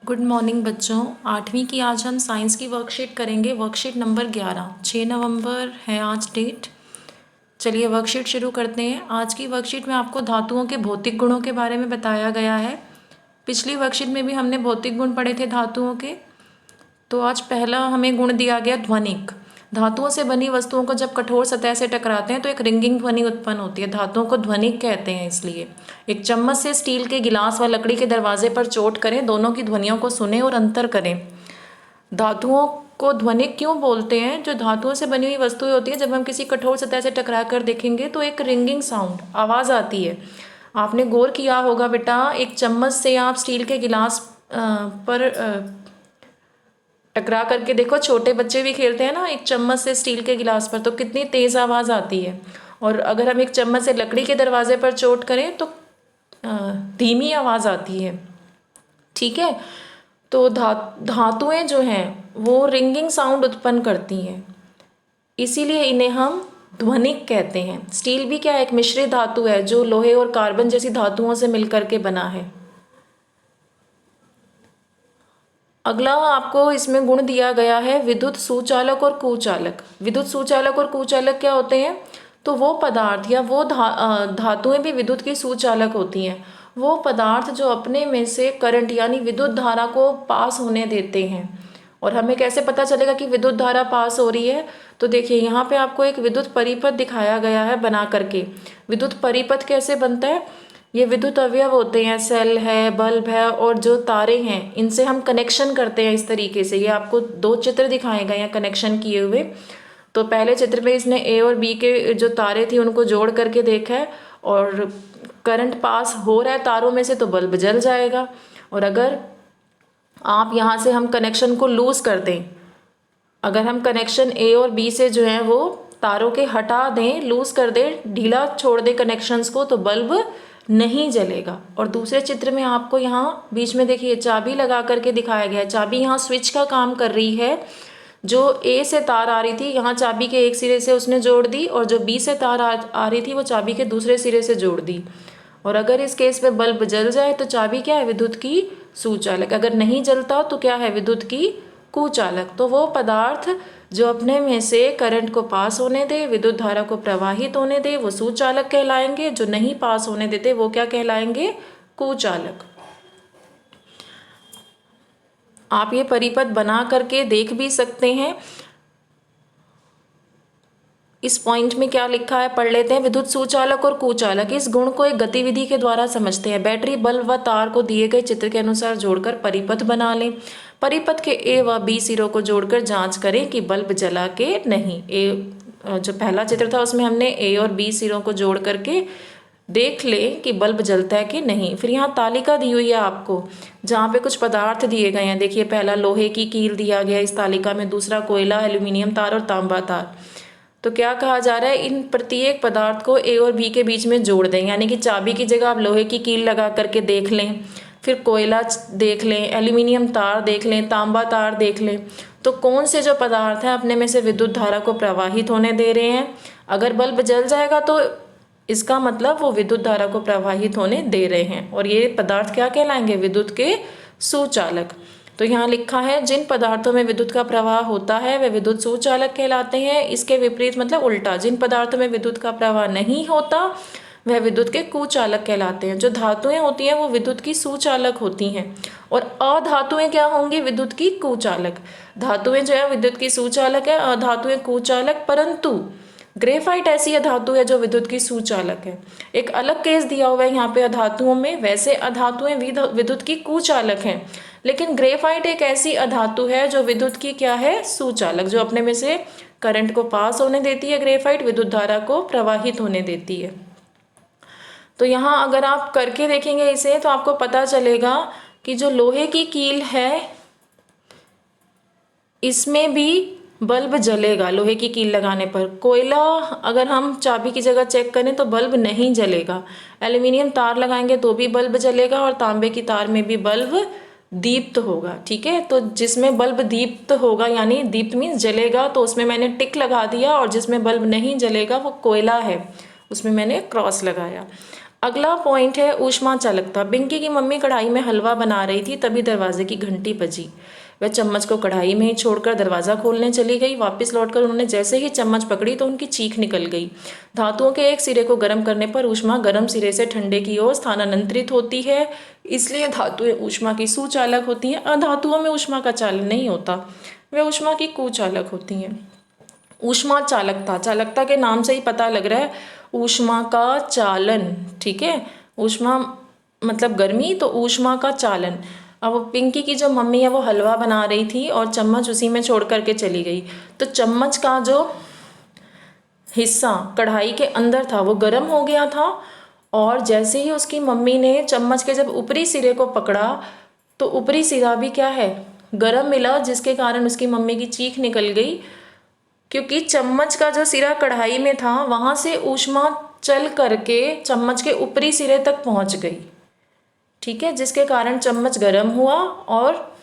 Good morning बच्चों। 8वीं की आज हम साइंस की वर्कशीट करेंगे। Worksheet number 11। 6 नवंबर है आज डेट। चलिए वर्कशीट शुरू करते हैं। आज की वर्कशीट में आपको धातुओं के भौतिक गुणों के बारे में बताया गया है। पिछली वर्कशीट में भी हमने भौतिक गुण पढ़े थे धातुओं के। तो आज पहला हमें गुण दिया गया ध्वनिक। धातुओं से बनी वस्तुओं को जब कठोर सतह से टकराते हैं तो एक रिंगिंग ध्वनि उत्पन्न होती है। धातुओं को ध्वनिक कहते हैं। इसलिए एक चम्मच से स्टील के गिलास व लकड़ी के दरवाजे पर चोट करें, दोनों की ध्वनियों को सुने और अंतर करें। धातुओं को ध्वनिक क्यों बोलते हैं? जो धातुओं से बनी हुई वस्तुएं होती है, जब हम किसी कठोर सतह से टकरा कर देखेंगे तो एक रिंगिंग साउंड आवाज़ आती है। आपने गौर किया होगा बेटा, एक चम्मच से आप स्टील के गिलास पर टकरा करके देखो। छोटे बच्चे भी खेलते हैं ना एक चम्मच से स्टील के गिलास पर, तो कितनी तेज़ आवाज़ आती है। और अगर हम एक चम्मच से लकड़ी के दरवाजे पर चोट करें तो धीमी आवाज़ आती है। ठीक है, तो धातुएं जो हैं वो रिंगिंग साउंड उत्पन्न करती हैं, इसीलिए इन्हें हम ध्वनिक कहते हैं। स्टील भी क्या, एक मिश्रित धातु है जो लोहे और कार्बन जैसी धातुओं से मिलकर के बना है। अगला आपको इसमें गुण दिया गया है विद्युत सुचालक और कुचालक। विद्युत सुचालक और कुचालक क्या होते हैं? तो वो पदार्थ या वो धातुएं भी विद्युत की सुचालक होती हैं। वो पदार्थ जो अपने में से करंट यानी विद्युत धारा को पास होने देते हैं। और हमें कैसे पता चलेगा कि विद्युत धारा पास हो रही है? तो देखिए यहाँ पे आपको एक विद्युत परिपथ दिखाया गया है बना करके। विद्युत परिपथ कैसे बनता है? ये विद्युत अवयव होते हैं, सेल है, बल्ब है और जो तारे हैं, इनसे हम कनेक्शन करते हैं इस तरीके से। ये आपको दो चित्र दिखाए गए हैं कनेक्शन किए हुए। तो पहले चित्र में इसने ए और बी के जो तारे थी उनको जोड़ करके देखा है और करंट पास हो रहा है तारों में से तो बल्ब जल जाएगा। और अगर आप यहाँ से हम कनेक्शन को लूज कर दें, अगर हम कनेक्शन ए और बी से जो है वो तारों के हटा दें, लूज कर दें, ढीला छोड़ दें कनेक्शंस को, तो बल्ब नहीं जलेगा। और दूसरे चित्र में आपको यहाँ बीच में देखिए चाबी लगा करके दिखाया गया है। चाबी यहाँ स्विच का काम कर रही है। जो ए से तार आ रही थी यहाँ चाबी के एक सिरे से उसने जोड़ दी, और जो बी से तार आ रही थी वो चाबी के दूसरे सिरे से जोड़ दी। और अगर इस केस में बल्ब जल जाए तो चाबी क्या है? विद्युत की सुचालक। अगर नहीं जलता तो क्या है? विद्युत की कुचालक। तो वो पदार्थ जो अपने में से करंट को पास होने दे, विद्युत धारा को प्रवाहित होने दे, वो सुचालक कहलाएंगे। जो नहीं पास होने देते वो क्या कहलाएंगे? कुचालक। आप ये परिपथ बना करके देख भी सकते हैं। इस पॉइंट में क्या लिखा है पढ़ लेते हैं। विद्युत सुचालक और कुचालक इस गुण को एक गतिविधि के द्वारा समझते हैं। बैटरी, बल्ब व तार को दिए गए चित्र के अनुसार जोड़कर परिपथ बना लें। परिपथ के ए व बी सिरों को जोड़कर जांच करें कि बल्ब जला के नहीं। जो पहला चित्र था उसमें हमने ए और बी सिरों को जोड़ करके देख लें कि बल्ब जलता है कि नहीं। फिर यहाँ तालिका दी हुई है आपको, जहाँ पे कुछ पदार्थ दिए गए हैं। देखिए पहला लोहे की कील दिया गया इस तालिका में, दूसरा कोयला, एल्यूमिनियम तार और तांबा तार। तो क्या कहा जा रहा है? इन प्रत्येक पदार्थ को ए और बी के बीच में जोड़ दें। यानी कि चाबी की जगह आप लोहे की कील लगा करके देख लें, फिर कोयला देख लें, एल्यूमिनियम तार देख लें, तांबा तार देख लें। तो कौन से जो पदार्थ हैं अपने में से विद्युत धारा को प्रवाहित होने दे रहे हैं। अगर बल्ब जल जाएगा तो इसका मतलब वो विद्युत धारा को प्रवाहित होने दे रहे हैं। और ये पदार्थ क्या कहलाएंगे? विद्युत के सुचालक। तो यहाँ लिखा है जिन पदार्थों में विद्युत का प्रवाह होता है वे विद्युत सुचालक कहलाते हैं। इसके विपरीत मतलब उल्टा, जिन पदार्थों में विद्युत का प्रवाह नहीं होता वह विद्युत के कुचालक कहलाते हैं। जो धातुएं होती हैं वो विद्युत की सुचालक होती हैं और अधातुएं क्या होंगी? विद्युत की कुचालक। धातुएं जो है विद्युत की सुचालक है, अधातुएं कुचालक। परंतु ग्रेफाइट ऐसी अधातु है जो विद्युत की सुचालक है। एक अलग केस दिया हुआ है यहाँ पे अधातुओं में। वैसे अधातुएं विद्युत की कुचालक हैं, लेकिन ग्रेफाइट एक ऐसी अधातु है जो विद्युत की क्या है? सुचालक। जो अपने में से करंट को पास होने देती है ग्रेफाइट, विद्युत धारा को प्रवाहित होने देती है। तो यहाँ अगर आप करके देखेंगे इसे तो आपको पता चलेगा कि जो लोहे की कील है इसमें भी बल्ब जलेगा लोहे की कील लगाने पर। कोयला अगर हम चाबी की जगह चेक करें तो बल्ब नहीं जलेगा। एल्यूमिनियम तार लगाएंगे तो भी बल्ब जलेगा और तांबे की तार में भी बल्ब दीप्त होगा। ठीक है, तो जिसमें बल्ब दीप्त होगा यानी दीप्त मीन्स जलेगा, तो उसमें मैंने टिक लगा दिया। और जिसमें बल्ब नहीं जलेगा वो कोयला है, उसमें मैंने क्रॉस लगाया। अगला पॉइंट है ऊष्मा चालकता। पिंकी की मम्मी कढ़ाई में हलवा बना रही थी, तभी दरवाजे की घंटी बजी। वह चम्मच को कढ़ाई में ही छोड़कर दरवाज़ा खोलने चली गई। वापस लौटकर उन्होंने जैसे ही चम्मच पकड़ी तो उनकी चीख निकल गई। धातुओं के एक सिरे को गर्म करने पर ऊष्मा गर्म सिरे से ठंडे की ओर स्थानांतरित होती है, इसलिए धातुएं ऊष्मा की सुचालक होती हैं। अधातुओं में ऊष्मा का चालन नहीं होता, वे ऊष्मा की कुचालक होती हैं। ऊष्मा चालकता, चालकता के नाम से ही पता लग रहा है ऊष्मा का चालन, ठीक है। ऊष्मा मतलब गर्मी, तो ऊष्मा का चालन। अब पिंकी की जो मम्मी है वो हलवा बना रही थी और चम्मच उसी में छोड़ करके चली गई, तो चम्मच का जो हिस्सा कढ़ाई के अंदर था वो गर्म हो गया था, और जैसे ही उसकी मम्मी ने चम्मच के जब ऊपरी सिरे को पकड़ा तो ऊपरी सिरा भी क्या है, गर्म मिला, जिसके कारण उसकी मम्मी की चीख निकल गई, क्योंकि चम्मच का जो सिरा कढ़ाई में था वहाँ से ऊष्मा चल करके चम्मच के ऊपरी सिरे तक पहुँच गई, ठीक है, जिसके कारण चम्मच गर्म हुआ। और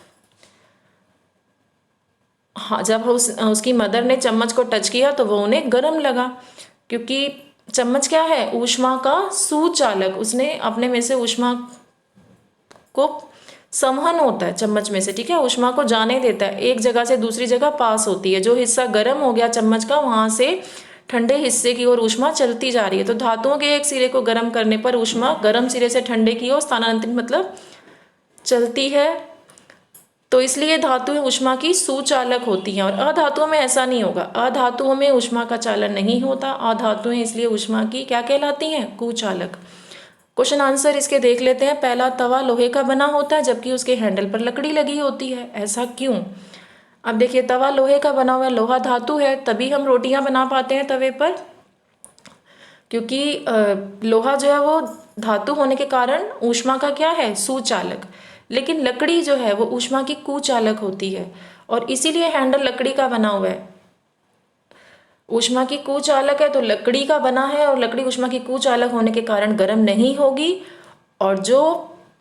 हाँ, जब उसकी मदर ने चम्मच को टच किया तो वो उन्हें गर्म लगा, क्योंकि चम्मच क्या है, ऊष्मा का सुचालक। उसने अपने में से ऊष्मा को संवहन होता है चम्मच में से, ठीक है, ऊष्मा को जाने देता है, एक जगह से दूसरी जगह पास होती है। जो हिस्सा गर्म हो गया चम्मच का, वहाँ से ठंडे हिस्से की ओर ऊष्मा चलती जा रही है। तो धातुओं के एक सिरे को गर्म करने पर ऊष्मा गर्म सिरे से ठंडे की ओर स्थानांतरित मतलब चलती है, तो इसलिए धातुएं ऊष्मा की सुचालक होती हैं। और अधातुओं में ऐसा नहीं होगा, अधातुओं में ऊष्मा का चालन नहीं होता, अधातुएं इसलिए ऊष्मा की क्या कहलाती हैं, कुचालक। क्वेश्चन आंसर इसके देख लेते हैं। पहला, तवा लोहे का बना होता है जबकि उसके हैंडल पर लकड़ी लगी होती है, ऐसा क्यों? अब देखिए, तवा लोहे का बना हुआ है, लोहा धातु है, तभी हम रोटियां बना पाते हैं तवे पर, क्योंकि लोहा जो है वो धातु होने के कारण ऊष्मा का क्या है, सुचालक। लेकिन लकड़ी जो है वो ऊष्मा की कुचालक होती है, और इसीलिए हैंडल लकड़ी का बना हुआ है। ऊष्मा की कुचालक है तो लकड़ी का बना है, और लकड़ी ऊष्मा की कुचालक होने के कारण गर्म नहीं होगी, और जो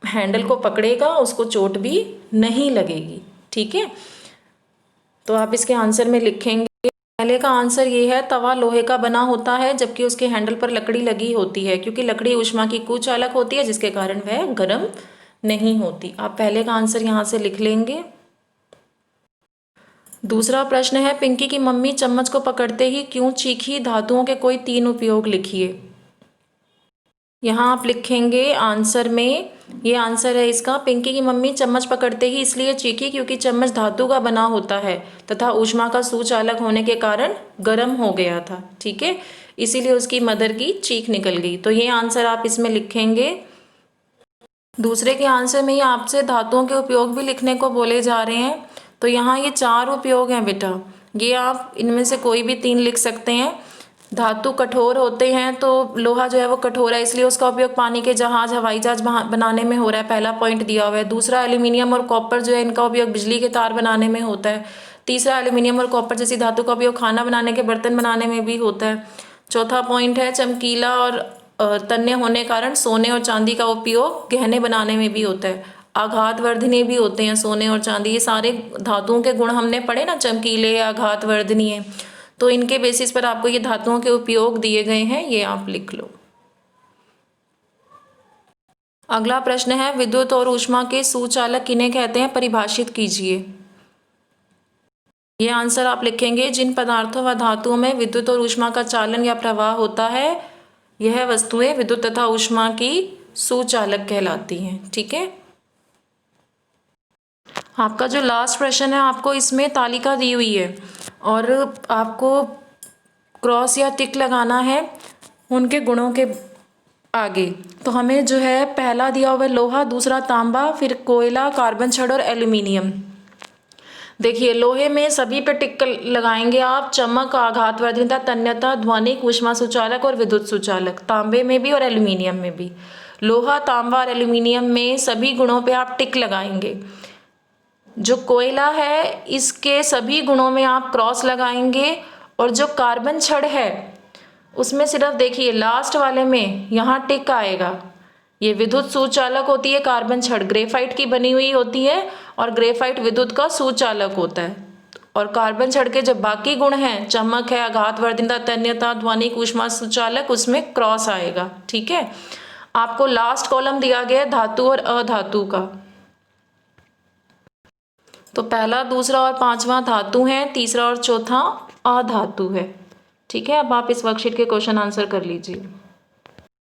हैंडल को पकड़ेगा उसको चोट भी नहीं लगेगी, ठीक है। तो आप इसके आंसर में लिखेंगे, पहले का आंसर ये है, तवा लोहे का बना होता है जबकि उसके हैंडल पर लकड़ी लगी होती है, क्योंकि लकड़ी ऊष्मा की कुचालक होती है, जिसके कारण वह गर्म नहीं होती। आप पहले का आंसर यहाँ से लिख लेंगे। दूसरा प्रश्न है, पिंकी की मम्मी चम्मच को पकड़ते ही क्यों चीखी? धातुओं के कोई 3 उपयोग लिखिए। यहाँ आप लिखेंगे आंसर में, ये आंसर है इसका, पिंकी की मम्मी चम्मच पकड़ते ही इसलिए चीखी क्योंकि चम्मच धातु का बना होता है तथा ऊष्मा का सुचालक होने के कारण गर्म हो गया था, ठीक है, इसीलिए उसकी मदर की चीख निकल गई। तो ये आंसर आप इसमें लिखेंगे। दूसरे के आंसर में ही आपसे धातुओं के उपयोग भी लिखने को बोले जा रहे हैं, तो यहाँ ये 4 उपयोग हैं बेटा, ये आप इनमें से कोई भी 3 लिख सकते हैं। धातु कठोर होते हैं, तो लोहा जो है वो कठोर है, इसलिए उसका उपयोग पानी के जहाज, हवाई जहाज बनाने में हो रहा है, पहला पॉइंट दिया हुआ है। दूसरा, एल्यूमिनियम और कॉपर जो है इनका उपयोग बिजली के तार बनाने में होता है। तीसरा, एल्यूमिनियम और कॉपर जैसी धातु का उपयोग खाना बनाने के बर्तन बनाने में भी होता है। चौथा पॉइंट है, चमकीला और तन्य होने कारण सोने और चांदी का उपयोग गहने बनाने में भी होता है। आघातवर्धनीय भी होते हैं सोने और चांदी, ये सारे धातुओं के गुण हमने पढ़े ना, चमकीले, आघातवर्धनीय, तो इनके बेसिस पर आपको ये धातुओं के उपयोग दिए गए हैं, ये आप लिख लो। अगला प्रश्न है, विद्युत और ऊष्मा के सुचालक किन्हें कहते हैं, परिभाषित कीजिए। ये आंसर आप लिखेंगे, जिन पदार्थों व धातुओं में विद्युत और ऊष्मा का चालन या प्रवाह होता है, यह वस्तुएं विद्युत तथा ऊष्मा की सुचालक कहलाती हैं, ठीक है। आपका जो लास्ट प्रश्न है, आपको इसमें तालिका दी हुई है और आपको क्रॉस या टिक लगाना है उनके गुणों के आगे। तो हमें जो है पहला दिया हुआ है लोहा, दूसरा तांबा, फिर कोयला, कार्बन छड़ और एल्यूमिनियम। देखिए, लोहे में सभी पे टिक लगाएंगे आप, चमक, आघातवर्धनीयता, तन्यता, ध्वनिक, ऊष्मा सुचालक और विद्युत सुचालक, तांबे में भी और एल्यूमिनियम में भी। लोहा, तांबा और एल्यूमिनियम में सभी गुणों पे आप टिक लगाएंगे। जो कोयला है इसके सभी गुणों में आप क्रॉस लगाएंगे, और जो कार्बन छड़ है उसमें सिर्फ देखिए लास्ट वाले में यहाँ टिक आएगा। ये विद्युत सुचालक होती है कार्बन छड़, ग्रेफाइट की बनी हुई होती है, और ग्रेफाइट विद्युत का सुचालक होता है। और कार्बन छड़ के जो बाकी गुण हैं, चमक है, आघातवर्धनीयता, तन्यता, ध्वनिक, ऊष्मा सुचालक, उसमें क्रॉस आएगा, ठीक है। आपको लास्ट कॉलम दिया गया है धातु और अधातु का। तो पहला, दूसरा और पांचवा धातु है, तीसरा और चौथा अधातु है। ठीक है, अब आप इस वर्कशीट के क्वेश्चन आंसर कर लीजिए।